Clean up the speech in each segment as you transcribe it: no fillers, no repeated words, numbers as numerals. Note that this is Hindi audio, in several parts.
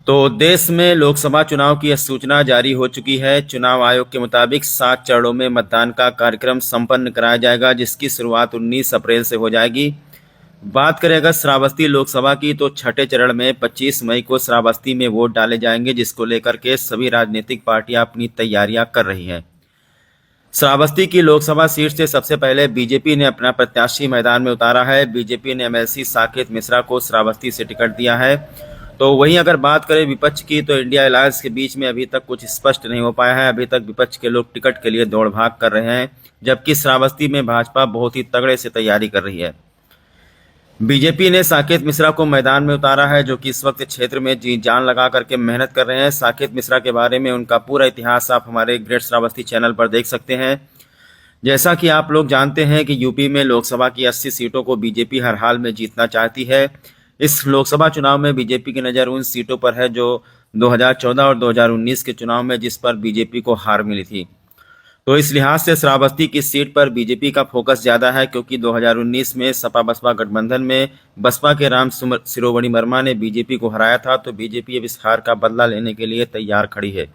तो देश में लोकसभा चुनाव की सूचना जारी हो चुकी है। चुनाव आयोग के मुताबिक 7 चरणों में मतदान का कार्यक्रम संपन्न कराया जाएगा, जिसकी शुरुआत 19 अप्रैल से हो जाएगी। बात करें अगर श्रावस्ती लोकसभा की, तो छठे चरण में 25 मई को श्रावस्ती में वोट डाले जाएंगे, जिसको लेकर के सभी राजनीतिक पार्टियां अपनी तैयारियां कर रही हैं। श्रावस्ती की लोकसभा सीट से सबसे पहले बीजेपी ने अपना प्रत्याशी मैदान में उतारा है। बीजेपी ने एमएलसी साकेत मिश्रा को श्रावस्ती से टिकट दिया है। तो वहीं अगर बात करें विपक्ष की, तो इंडिया अलायंस के बीच में अभी तक कुछ स्पष्ट नहीं हो पाया है। अभी तक विपक्ष के लोग टिकट के लिए दौड़ भाग कर रहे हैं, जबकि श्रावस्ती में भाजपा बहुत ही तगड़े से तैयारी कर रही है। बीजेपी ने साकेत मिश्रा को मैदान में उतारा है, जो कि इस वक्त क्षेत्र में जी जान लगा करके मेहनत कर रहे हैं। साकेत मिश्रा के बारे में उनका पूरा इतिहास आप हमारे ग्रेट श्रावस्ती चैनल पर देख सकते हैं। जैसा कि आप लोग जानते हैं कि यूपी में लोकसभा की 80 सीटों को बीजेपी हर हाल में जीतना चाहती है। इस लोकसभा चुनाव में बीजेपी की नज़र उन सीटों पर है जो 2014 और 2019 के चुनाव में जिस पर बीजेपी को हार मिली थी। तो इस लिहाज से श्रावस्ती की सीट पर बीजेपी का फोकस ज़्यादा है, क्योंकि 2019 में सपा बसपा गठबंधन में बसपा के राम शिरोमणि वर्मा ने बीजेपी को हराया था। तो बीजेपी अब इस हार का बदला लेने के लिए तैयार खड़ी है।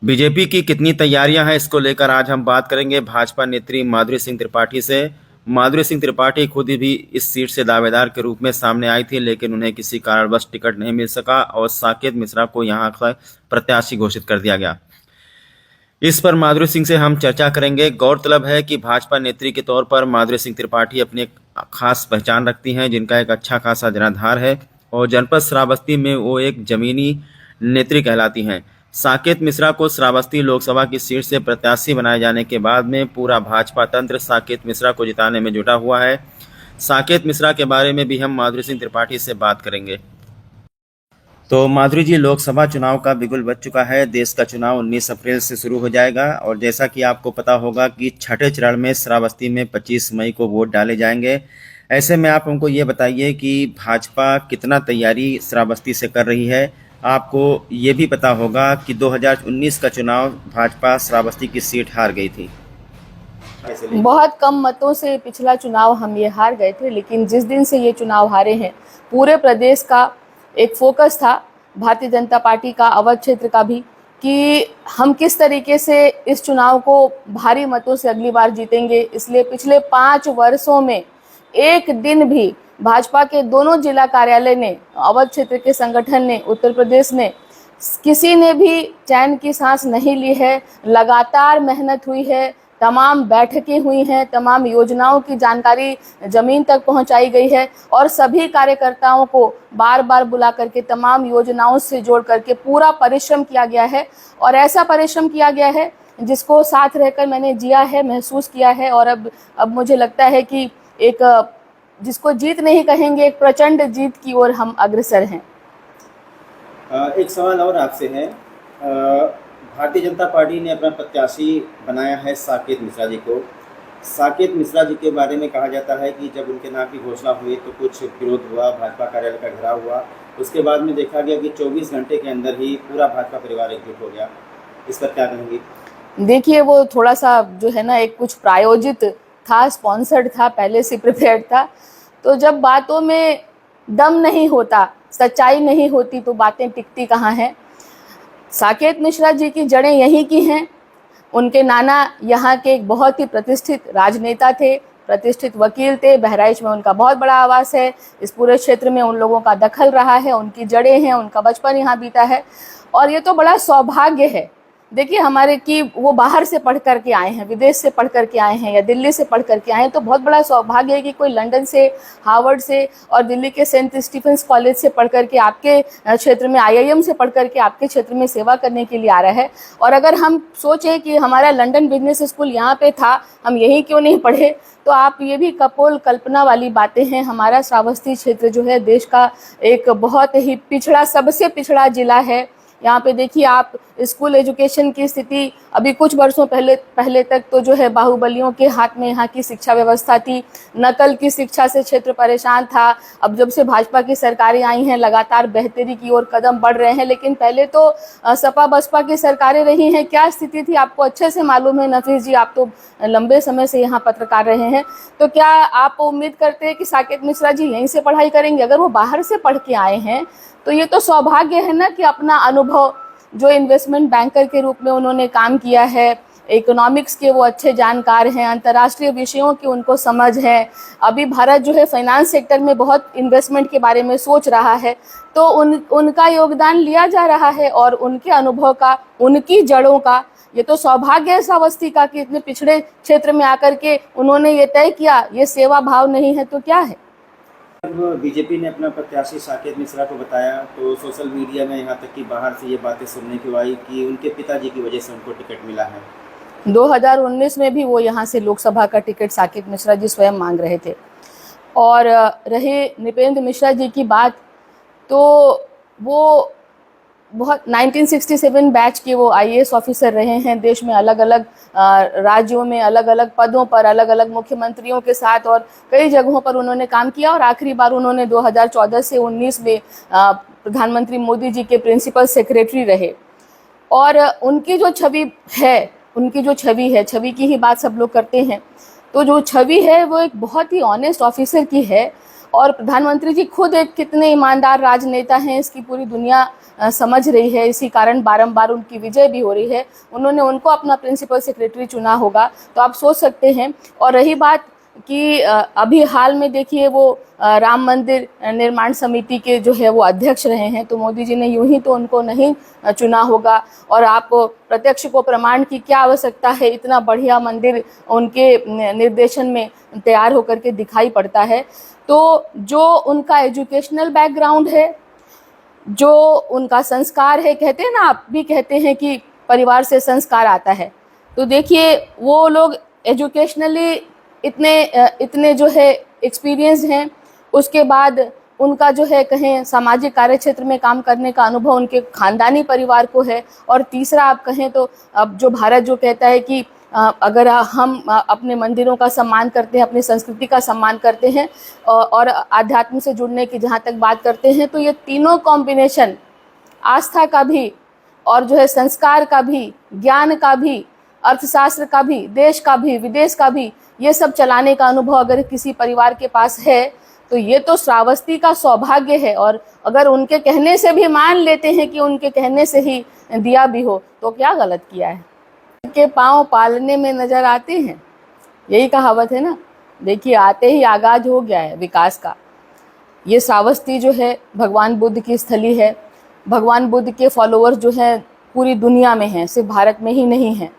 बीजेपी की कितनी तैयारियां हैं, इसको लेकर आज हम बात करेंगे भाजपा नेत्री माधुरी सिंह त्रिपाठी से। माधुरी सिंह त्रिपाठी खुद भी इस सीट से दावेदार के रूप में सामने आई थी, लेकिन उन्हें किसी कारणवश टिकट नहीं मिल सका और साकेत मिश्रा को यहां का प्रत्याशी घोषित कर दिया गया। इस पर माधुरी सिंह से हम चर्चा करेंगे। गौरतलब है कि भाजपा नेत्री के तौर पर माधुरी सिंह त्रिपाठी अपनी एक खास पहचान रखती हैं, जिनका एक अच्छा खासा जनाधार है और जनपद श्रावस्ती में वो एक जमीनी नेत्री कहलाती हैं। साकेत मिश्रा को श्रावस्ती लोकसभा की सीट से प्रत्याशी बनाए जाने के बाद में पूरा भाजपा तंत्र साकेत मिश्रा को जिताने में जुटा हुआ है। साकेत मिश्रा के बारे में भी हम माधुरी सिंह त्रिपाठी से बात करेंगे। तो माधुरी जी, लोकसभा चुनाव का बिगुल बज चुका है। देश का चुनाव 19 अप्रैल से शुरू हो जाएगा और जैसा कि आपको पता होगा कि छठे चरण में श्रावस्ती में 25 मई को वोट डाले जाएंगे। ऐसे में आप हमको ये बताइए कि भाजपा कितना तैयारी श्रावस्ती से कर रही है। आपको ये भी पता होगा कि 2019 का चुनाव भाजपा श्रावस्ती की सीट हार गई थी। बहुत कम मतों से पिछला चुनाव हम ये हार गए थे, लेकिन जिस दिन से ये चुनाव हारे हैं पूरे प्रदेश का एक फोकस था, भारतीय जनता पार्टी का, अवध क्षेत्र का भी, कि हम किस तरीके से इस चुनाव को भारी मतों से अगली बार जीतेंगे। इसलिए पिछले 5 वर्षों में एक दिन भी भाजपा के दोनों जिला कार्यालय ने, अवध क्षेत्र के संगठन ने, उत्तर प्रदेश ने, किसी ने भी चैन की सांस नहीं ली है। लगातार मेहनत हुई है, तमाम बैठकें हुई हैं, तमाम योजनाओं की जानकारी जमीन तक पहुंचाई गई है और सभी कार्यकर्ताओं को बार बार बुला करके तमाम योजनाओं से जोड़ करके पूरा परिश्रम किया गया है। और ऐसा परिश्रम किया गया है जिसको साथ रहकर मैंने जिया है, महसूस किया है। और अब मुझे लगता है कि एक, जिसको जीत नहीं कहेंगे, एक प्रचंड जीत की ओर हम अग्रसर हैं। एक सवाल और आपसे है। भारतीय जनता पार्टी ने अपना प्रत्याशी बनाया है साकेत मिश्रा जी को। साकेत मिश्रा जी के बारे में कहा जाता है कि जब उनके नाम की घोषणा हुई तो कुछ विरोध हुआ, भाजपा कार्यालय का घेराव हुआ। उसके बाद में देखा गया कि 24 घंटे के अंदर ही पूरा भाजपा परिवार एकजुट हो गया। इस पर क्या कहेंगी? देखिए, वो थोड़ा सा जो है ना, एक कुछ प्रायोजित था, स्पॉन्सर्ड था, पहले से प्रिपेयर्ड था। तो जब बातों में दम नहीं होता, सच्चाई नहीं होती, तो बातें टिकती कहाँ हैं। साकेत मिश्रा जी की जड़ें यहीं की हैं। उनके नाना यहाँ के एक बहुत ही प्रतिष्ठित राजनेता थे, प्रतिष्ठित वकील थे। बहराइच में उनका बहुत बड़ा आवास है। इस पूरे क्षेत्र में उन लोगों का दखल रहा है, उनकी जड़ें हैं, उनका बचपन यहाँ बीता है। और ये तो बड़ा सौभाग्य है, देखिए हमारे, कि वो बाहर से पढ़ करके आए हैं, विदेश से पढ़ करके आए हैं या दिल्ली से पढ़ करके आए हैं। तो बहुत बड़ा सौभाग्य है कि कोई लंदन से, हार्वर्ड से और दिल्ली के सेंट स्टीफेंस कॉलेज से पढ़ करके आपके क्षेत्र में, IIM से पढ़ करके आपके क्षेत्र में सेवा करने के लिए आ रहा है। और अगर हम सोचें कि हमारा लंदन बिजनेस स्कूल यहाँ पे था, हम यहीं क्यों नहीं पढ़े, तो आप ये भी कपोल कल्पना वाली बातें हैं। हमारा श्रावस्ती क्षेत्र जो है देश का एक बहुत ही पिछड़ा, सबसे पिछड़ा जिला है। यहाँ पे देखिए आप, स्कूल एजुकेशन की स्थिति अभी कुछ वर्षों पहले तक तो जो है बाहुबलियों के हाथ में यहाँ की शिक्षा व्यवस्था थी। नकल की शिक्षा से क्षेत्र परेशान था। अब जब से भाजपा की सरकारें आई हैं, लगातार बेहतरी की ओर कदम बढ़ रहे हैं। लेकिन पहले तो सपा बसपा की सरकारें रही हैं, क्या स्थिति थी आपको अच्छे से मालूम है नफीस जी, आप तो लंबे समय से यहाँ पत्रकार रहे हैं। तो क्या आप उम्मीद करते हैं कि साकेत मिश्रा जी यहीं से पढ़ाई करेंगे? अगर वो बाहर से पढ़ के आए हैं तो ये तो सौभाग्य है ना कि अपना अनुभव, जो इन्वेस्टमेंट बैंकर के रूप में उन्होंने काम किया है, इकोनॉमिक्स के वो अच्छे जानकार हैं, अंतर्राष्ट्रीय विषयों की उनको समझ है। अभी भारत जो है फाइनेंस सेक्टर में बहुत इन्वेस्टमेंट के बारे में सोच रहा है, तो उनका योगदान लिया जा रहा है और उनके अनुभव का, उनकी जड़ों का, ये तो सौभाग्य है श्रावस्ती का कि इतने पिछड़े क्षेत्र में आकर के उन्होंने ये तय किया। ये सेवा भाव नहीं है तो क्या है? जब बीजेपी ने अपना प्रत्याशी साकेत मिश्रा को बताया तो सोशल मीडिया में यहाँ तक कि बाहर से ये बातें सुनने को आई कि उनके पिताजी की वजह से उनको टिकट मिला है। 2019 में भी वो यहाँ से लोकसभा का टिकट साकेत मिश्रा जी स्वयं मांग रहे थे। और रहे नृपेंद्र मिश्रा जी की बात, तो वो बहुत 1967 बैच के वो IAS ऑफिसर रहे हैं। देश में अलग अलग राज्यों में अलग अलग पदों पर अलग अलग मुख्यमंत्रियों के साथ और कई जगहों पर उन्होंने काम किया। और आखिरी बार उन्होंने 2014 से 19 में प्रधानमंत्री मोदी जी के प्रिंसिपल सेक्रेटरी रहे। और उनकी जो छवि है, छवि की ही बात सब लोग करते हैं, तो जो छवि है वो एक बहुत ही ऑनेस्ट ऑफिसर की है। और प्रधानमंत्री जी खुद एक कितने ईमानदार राजनेता हैं इसकी पूरी दुनिया समझ रही है। इसी कारण बारंबार उनकी विजय भी हो रही है। उन्होंने उनको अपना प्रिंसिपल सेक्रेटरी चुना होगा, तो आप सोच सकते हैं। और रही बात कि अभी हाल में देखिए वो राम मंदिर निर्माण समिति के जो है वो अध्यक्ष रहे हैं, तो मोदी जी ने यूं ही तो उनको नहीं चुना होगा। और आप प्रत्यक्ष को प्रमाण की क्या आवश्यकता है, इतना बढ़िया मंदिर उनके निर्देशन में तैयार होकर के दिखाई पड़ता है। तो जो उनका एजुकेशनल बैकग्राउंड है, जो उनका संस्कार है, कहते हैं ना, आप भी कहते हैं कि परिवार से संस्कार आता है, तो देखिए वो लोग एजुकेशनली इतने जो है एक्सपीरियंस हैं। उसके बाद उनका जो है कहें सामाजिक कार्य क्षेत्र में काम करने का अनुभव उनके खानदानी परिवार को है। और तीसरा आप कहें तो अब जो भारत जो कहता है कि अगर हम अपने मंदिरों का सम्मान करते हैं, अपनी संस्कृति का सम्मान करते हैं और आध्यात्म से जुड़ने की जहाँ तक बात करते हैं, तो ये तीनों कॉम्बिनेशन, आस्था का भी और जो है संस्कार का भी, ज्ञान का भी, अर्थशास्त्र का भी, देश का भी, विदेश का भी, ये सब चलाने का अनुभव अगर किसी परिवार के पास है तो ये तो श्रावस्ती का सौभाग्य है। और अगर उनके कहने से भी मान लेते हैं कि उनके कहने से ही दिया भी हो, तो क्या गलत किया है? के पांव पालने में नजर आते हैं, यही कहावत है ना। देखिए आते ही आगाज हो गया है विकास का। ये श्रावस्ती जो है भगवान बुद्ध की स्थली है। भगवान बुद्ध के फॉलोअर्स जो हैं पूरी दुनिया में हैं, सिर्फ भारत में ही नहीं हैं।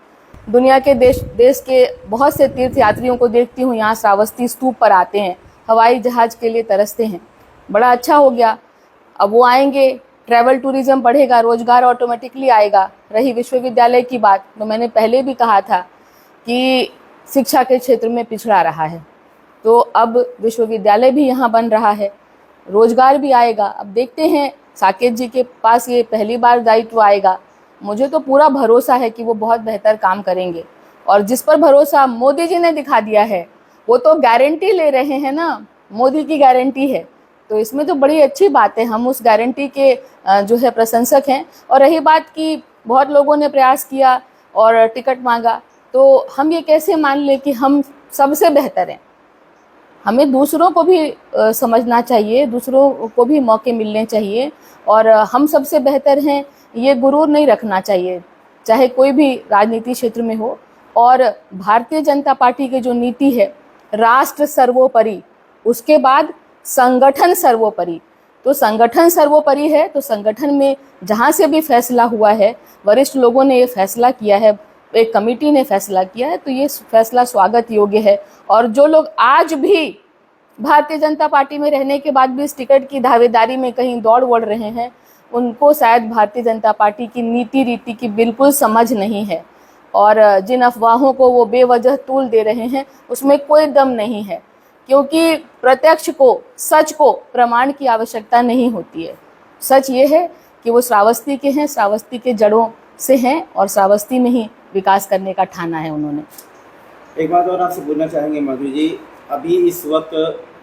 दुनिया के देश के बहुत से तीर्थ यात्रियों को देखती हूँ यहाँ श्रावस्ती स्तूप पर आते हैं, हवाई जहाज के लिए तरसते हैं। बड़ा अच्छा हो गया, अब वो आएंगे, ट्रैवल टूरिज्म बढ़ेगा, रोजगार ऑटोमेटिकली आएगा। रही विश्वविद्यालय की बात, तो मैंने पहले भी कहा था कि शिक्षा के क्षेत्र में पिछड़ा रहा है, तो अब विश्वविद्यालय भी यहाँ बन रहा है, रोजगार भी आएगा। अब देखते हैं, साकेत जी के पास ये पहली बार दायित्व आएगा। मुझे तो पूरा भरोसा है कि वो बहुत बेहतर काम करेंगे। और जिस पर भरोसा मोदी जी ने दिखा दिया है, वो तो गारंटी ले रहे हैं ना, मोदी की गारंटी है, तो इसमें तो बड़ी अच्छी बात है। हम उस गारंटी के जो है प्रशंसक हैं। और रही बात कि बहुत लोगों ने प्रयास किया और टिकट मांगा, तो हम ये कैसे मान लें कि हम सबसे बेहतर हैं? हमें दूसरों को भी समझना चाहिए, दूसरों को भी मौके मिलने चाहिए। और हम सबसे बेहतर हैं ये गुरूर नहीं रखना चाहिए, चाहे कोई भी राजनीति क्षेत्र में हो। और भारतीय जनता पार्टी की जो नीति है, राष्ट्र सर्वोपरि, उसके बाद संगठन सर्वोपरि। तो संगठन सर्वोपरि है, तो संगठन में जहाँ से भी फैसला हुआ है, वरिष्ठ लोगों ने ये फैसला किया है, एक कमेटी ने फैसला किया है, तो ये फैसला स्वागत योग्य है। और जो लोग आज भी भारतीय जनता पार्टी में रहने के बाद भी इस टिकट की दावेदारी में कहीं दौड़ वड़ रहे हैं, उनको शायद भारतीय जनता पार्टी की नीति रीति की बिल्कुल समझ नहीं है। और जिन अफवाहों को वो बेवजह तूल दे रहे हैं, उसमें कोई दम नहीं है, क्योंकि प्रत्यक्ष को, सच को प्रमाण की आवश्यकता नहीं होती है। सच ये है कि वो श्रावस्ती के हैं, श्रावस्ती के जड़ों से हैं और श्रावस्ती में ही विकास करने का ठाना है उन्होंने। एक बात और आपसे बोलना चाहेंगे माधुरी जी, अभी इस वक्त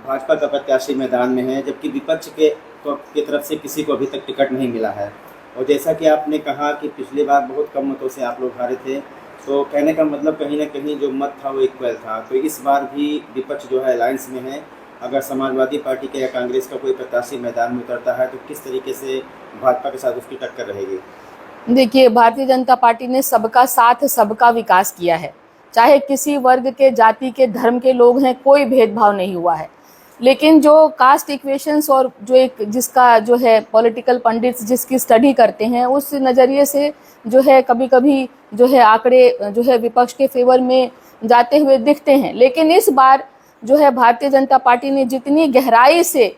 भाजपा का प्रत्याशी मैदान में है, जबकि विपक्ष की तरफ से किसी को अभी तक टिकट नहीं मिला है। और जैसा कि आपने कहा कि पिछली बार बहुत कम मतों से आप लोग हारे थे, तो कहने का मतलब कहीं ना कहीं जो मत था वो इक्वल था। तो इस बार भी विपक्ष जो है अलायंस में है। अगर समाजवादी पार्टी के या कांग्रेस का कोई प्रत्याशी मैदान में उतरता है तो किस तरीके से भाजपा के साथ उसकी टक्कर रहेगी? देखिए, भारतीय जनता पार्टी ने सबका साथ सबका विकास किया है, चाहे किसी वर्ग के, जाति के, धर्म के लोग हैं, कोई भेदभाव नहीं हुआ है। लेकिन जो कास्ट इक्वेशंस और जो एक जिसका जो है पॉलिटिकल पंडित्स जिसकी स्टडी करते हैं, उस नज़रिए से जो है कभी कभी जो है आंकड़े जो है विपक्ष के फेवर में जाते हुए दिखते हैं। लेकिन इस बार जो है भारतीय जनता पार्टी ने जितनी गहराई से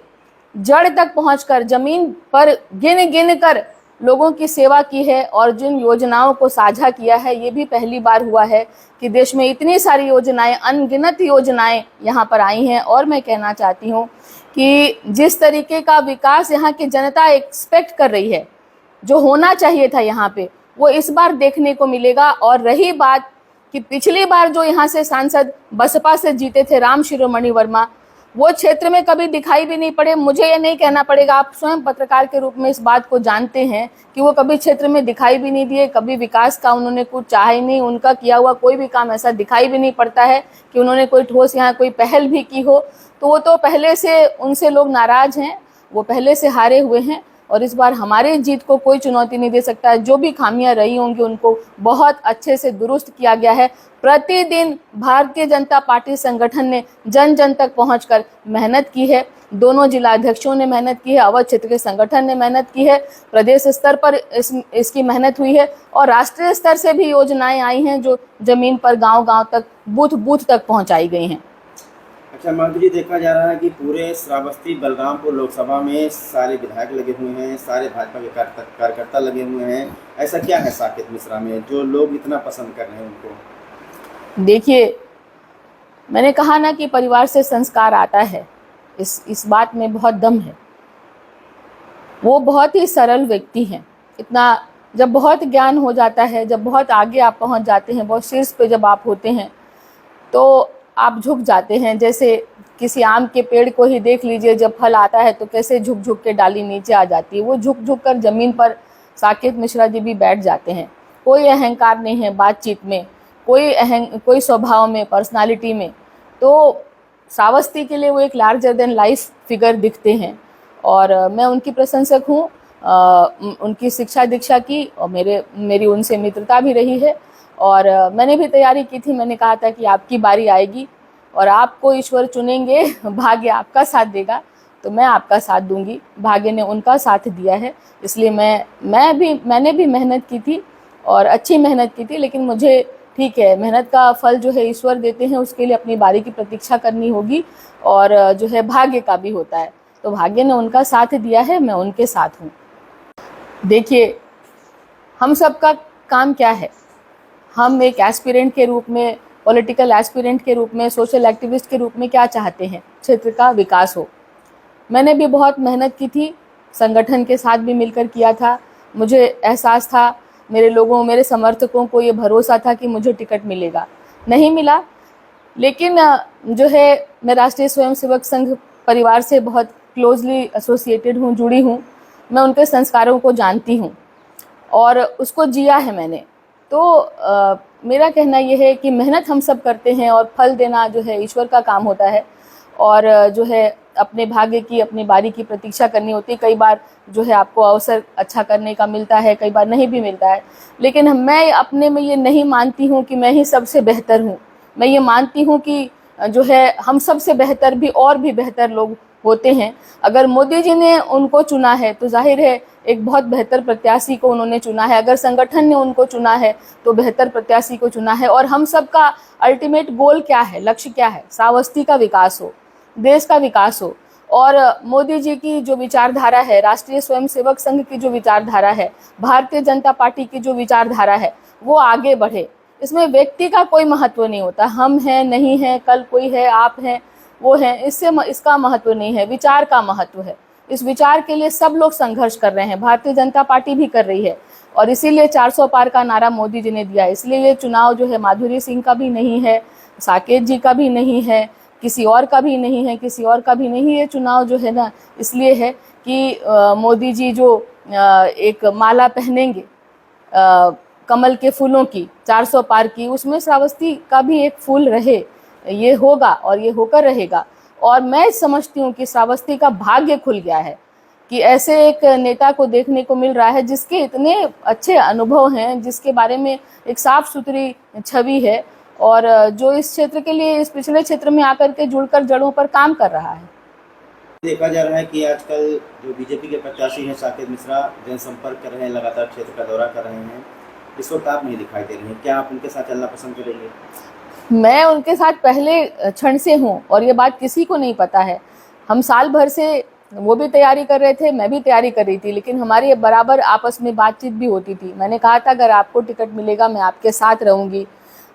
जड़ तक पहुंचकर जमीन पर गिन गिन कर लोगों की सेवा की है और जिन योजनाओं को साझा किया है, ये भी पहली बार हुआ है कि देश में इतनी सारी योजनाएं, अनगिनत योजनाएं यहाँ पर आई हैं। और मैं कहना चाहती हूँ कि जिस तरीके का विकास यहाँ की जनता एक्सपेक्ट कर रही है, जो होना चाहिए था यहाँ पे, वो इस बार देखने को मिलेगा। और रही बात कि पिछली बार जो यहाँ से सांसद बसपा से जीते थे राम शिरोमणि वर्मा, वो क्षेत्र में कभी दिखाई भी नहीं पड़े। मुझे ये नहीं कहना पड़ेगा, आप स्वयं पत्रकार के रूप में इस बात को जानते हैं कि वो कभी क्षेत्र में दिखाई भी नहीं दिए, कभी विकास का उन्होंने कुछ चाहा ही नहीं। उनका किया हुआ कोई भी काम ऐसा दिखाई भी नहीं पड़ता है कि उन्होंने कोई ठोस यहाँ कोई पहल भी की हो। तो वो तो पहले से उनसे लोग नाराज हैं, वो पहले से हारे हुए हैं और इस बार हमारी जीत को कोई चुनौती नहीं दे सकता है। जो भी खामियां रही होंगी उनको बहुत अच्छे से दुरुस्त किया गया है। प्रतिदिन भारतीय जनता पार्टी संगठन ने जन जन तक पहुंचकर मेहनत की है। दोनों जिला अध्यक्षों ने मेहनत की है, अवध क्षेत्र के संगठन ने मेहनत की है, प्रदेश स्तर पर इसकी मेहनत हुई है और राष्ट्रीय स्तर से भी योजनाएं आई हैं जो जमीन पर गांव गांव तक, बूथ बूथ तक पहुंचाई गई हैं। अच्छा माधुरी, देखा जा रहा है कि पूरे श्रावस्ती बलरामपुर लोकसभा में सारे विधायक लगे हुए हैं, सारे भाजपा के कार्यकर्ता लगे हुए हैं। ऐसा क्या है साकेत मिश्रा में जो लोग इतना पसंद कर रहे हैं उनको? देखिए, मैंने कहा ना कि परिवार से संस्कार आता है, इस बात में बहुत दम है। वो बहुत ही सरल व्यक्ति हैं। इतना जब बहुत ज्ञान हो जाता है, जब बहुत आगे आप पहुंच जाते हैं, बहुत शीर्ष पे जब आप होते हैं तो आप झुक जाते हैं। जैसे किसी आम के पेड़ को ही देख लीजिए, जब फल आता है तो कैसे झुक झुक के डाली नीचे आ जाती है, वो झुक झुक कर जमीन पर साकेत मिश्रा जी भी बैठ जाते हैं। कोई अहंकार नहीं है बातचीत में, कोई स्वभाव में, पर्सनालिटी में। तो श्रावस्ती के लिए वो एक लार्जर देन लाइफ फिगर दिखते हैं और मैं उनकी प्रशंसक हूँ। उनकी शिक्षा दीक्षा की और मेरी उनसे मित्रता भी रही है और मैंने भी तैयारी की थी। मैंने कहा था कि आपकी बारी आएगी और आपको ईश्वर चुनेंगे, भाग्य आपका साथ देगा, तो मैं आपका साथ दूंगी। भाग्य ने उनका साथ दिया है, इसलिए मैंने भी मेहनत की थी और अच्छी मेहनत की थी। लेकिन मुझे ठीक है, मेहनत का फल जो है ईश्वर देते हैं, उसके लिए अपनी बारी की प्रतीक्षा करनी होगी और जो है भाग्य का भी होता है। तो भाग्य ने उनका साथ दिया है, मैं उनके साथ हूँ। देखिए, हम सबका काम क्या है? हम एक एस्पिरेंट के रूप में, पॉलिटिकल एस्पिरेंट के रूप में, सोशल एक्टिविस्ट के रूप में क्या चाहते हैं? क्षेत्र का विकास हो। मैंने भी बहुत मेहनत की थी, संगठन के साथ भी मिलकर किया था। मुझे एहसास था, मेरे लोगों, मेरे समर्थकों को ये भरोसा था कि मुझे टिकट मिलेगा। नहीं मिला, लेकिन जो है मैं राष्ट्रीय स्वयंसेवक संघ परिवार से बहुत क्लोजली एसोसिएटेड हूँ, जुड़ी हूँ। मैं उनके संस्कारों को जानती हूँ और उसको जिया है मैंने। तो मेरा कहना यह है कि मेहनत हम सब करते हैं और फल देना जो है ईश्वर का काम होता है और जो है अपने भाग्य की, अपनी बारी की प्रतीक्षा करनी होती है। कई बार जो है आपको अवसर अच्छा करने का मिलता है, कई बार नहीं भी मिलता है। लेकिन मैं अपने में ये नहीं मानती हूँ कि मैं ही सबसे बेहतर हूँ। मैं ये मानती हूँ कि जो है हम सबसे बेहतर भी और भी बेहतर लोग होते हैं। अगर मोदी जी ने उनको चुना है तो जाहिर है एक बहुत बेहतर प्रत्याशी को उन्होंने चुना है। अगर संगठन ने उनको चुना है तो बेहतर प्रत्याशी को चुना है। और हम सबका अल्टीमेट गोल क्या है, लक्ष्य क्या है? श्रावस्ती का विकास हो, देश का विकास हो। और मोदी जी की जो विचारधारा है, राष्ट्रीय स्वयंसेवक संघ की जो विचारधारा है, भारतीय जनता पार्टी की जो विचारधारा है, वो आगे बढ़े। इसमें व्यक्ति का कोई महत्व नहीं होता। हम हैं, नहीं हैं, कल कोई है, आप हैं, वो है, इसका महत्व नहीं है, विचार का महत्व है। इस विचार के लिए सब लोग संघर्ष कर रहे हैं, भारतीय जनता पार्टी भी कर रही है। और इसीलिए 400 पार का नारा मोदी जी ने दिया। इसलिए ये चुनाव जो है माधुरी सिंह का भी नहीं है, साकेत जी का भी नहीं है, किसी और का भी नहीं है, किसी और का भी नहीं। ये चुनाव जो है ना इसलिए है कि मोदी जी जो एक माला पहनेंगे कमल के फूलों की 400 पार की, उसमें श्रावस्ती का भी एक फूल रहे, ये होगा और ये होकर रहेगा। और मैं समझती हूँ कि श्रावस्ती का भाग्य खुल गया है कि ऐसे एक नेता को देखने को मिल रहा है जिसके इतने अच्छे अनुभव हैं, जिसके बारे में एक साफ सुथरी छवि है और जो इस क्षेत्र के लिए, इस पिछड़े क्षेत्र में आकर के जुड़कर जड़ों पर काम कर रहा है। देखा जा रहा है कि आजकल जो बीजेपी के प्रत्याशी हैं साकेत मिश्रा जनसंपर्क कर रहे हैं, लगातार क्षेत्र का दौरा कर रहे हैं, इस वक्त आप नहीं दिखाई दे रही हैं, क्या आप उनके साथ चलना पसंद करेंगे? मैं उनके साथ पहले क्षण से हूँ और ये बात किसी को नहीं पता है। हम साल भर से, वो भी तैयारी कर रहे थे, मैं भी तैयारी कर रही थी, लेकिन हमारी बराबर आपस में बातचीत भी होती थी। मैंने कहा था अगर आपको टिकट मिलेगा मैं आपके साथ रहूँगी,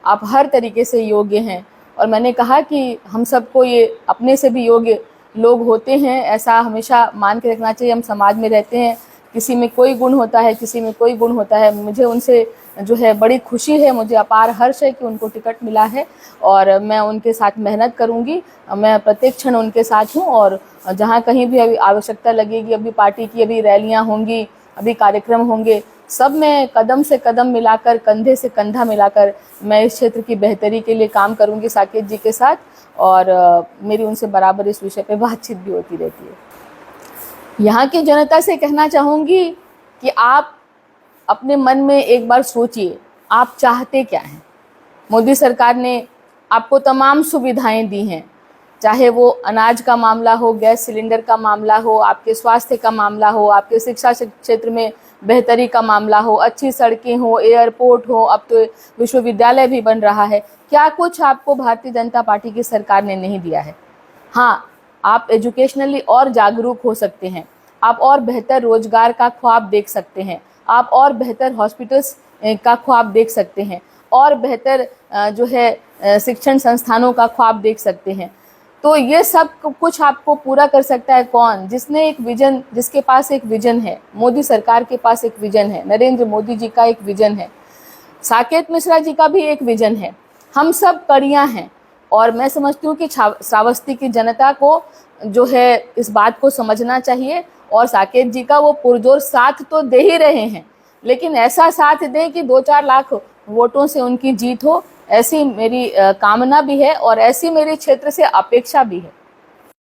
आप हर तरीके से योग्य हैं। और मैंने कहा कि हम सबको ये अपने से भी योग्य लोग होते हैं, ऐसा हमेशा मान के रखना चाहिए। हम समाज में रहते हैं, किसी में कोई गुण होता है, किसी में कोई गुण होता है। मुझे उनसे जो है बड़ी खुशी है, मुझे अपार हर्ष है कि उनको टिकट मिला है और मैं उनके साथ मेहनत करूंगी। मैं प्रत्येक क्षण उनके साथ हूं और जहां कहीं भी अभी आवश्यकता लगेगी, अभी पार्टी की अभी रैलियां होंगी, अभी कार्यक्रम होंगे, सब में कदम से कदम मिलाकर, कंधे से कंधा मिलाकर मैं इस क्षेत्र की बेहतरी के लिए काम करूंगी साकेत जी के साथ। और मेरी उनसे बराबर इस विषय पे बातचीत भी होती रहती है। यहाँ की जनता से कहना चाहूँगी कि आप अपने मन में एक बार सोचिए, आप चाहते क्या हैं। मोदी सरकार ने आपको तमाम सुविधाएं दी हैं, चाहे वो अनाज का मामला हो, गैस सिलेंडर का मामला हो, आपके स्वास्थ्य का मामला हो, आपके शिक्षा क्षेत्र में बेहतरी का मामला हो, अच्छी सड़कें हो, एयरपोर्ट हो, अब तो विश्वविद्यालय भी बन रहा है। क्या कुछ आपको भारतीय जनता पार्टी की सरकार ने नहीं दिया है? हाँ, आप एजुकेशनली और जागरूक हो सकते हैं, आप और बेहतर रोजगार का ख्वाब देख सकते हैं, आप और बेहतर हॉस्पिटल्स का ख्वाब देख सकते हैं, और बेहतर जो है शिक्षण संस्थानों का ख्वाब देख सकते हैं। तो ये सब कुछ आपको पूरा कर सकता है कौन? जिसने एक विजन, जिसके पास एक विजन है। मोदी सरकार के पास एक विजन है, नरेंद्र मोदी जी का एक विजन है, साकेत मिश्रा जी का भी एक विजन है। हम सब कड़ियाँ हैं और मैं समझती हूँ कि श्रावस्ती की जनता को जो है इस बात को समझना चाहिए। और साकेत जी का वो पुरजोर साथ तो दे ही रहे हैं, लेकिन ऐसा साथ दें कि 2-4 लाख वोटों से उनकी जीत हो, ऐसी मेरी कामना भी है और ऐसी मेरे क्षेत्र से अपेक्षा भी है।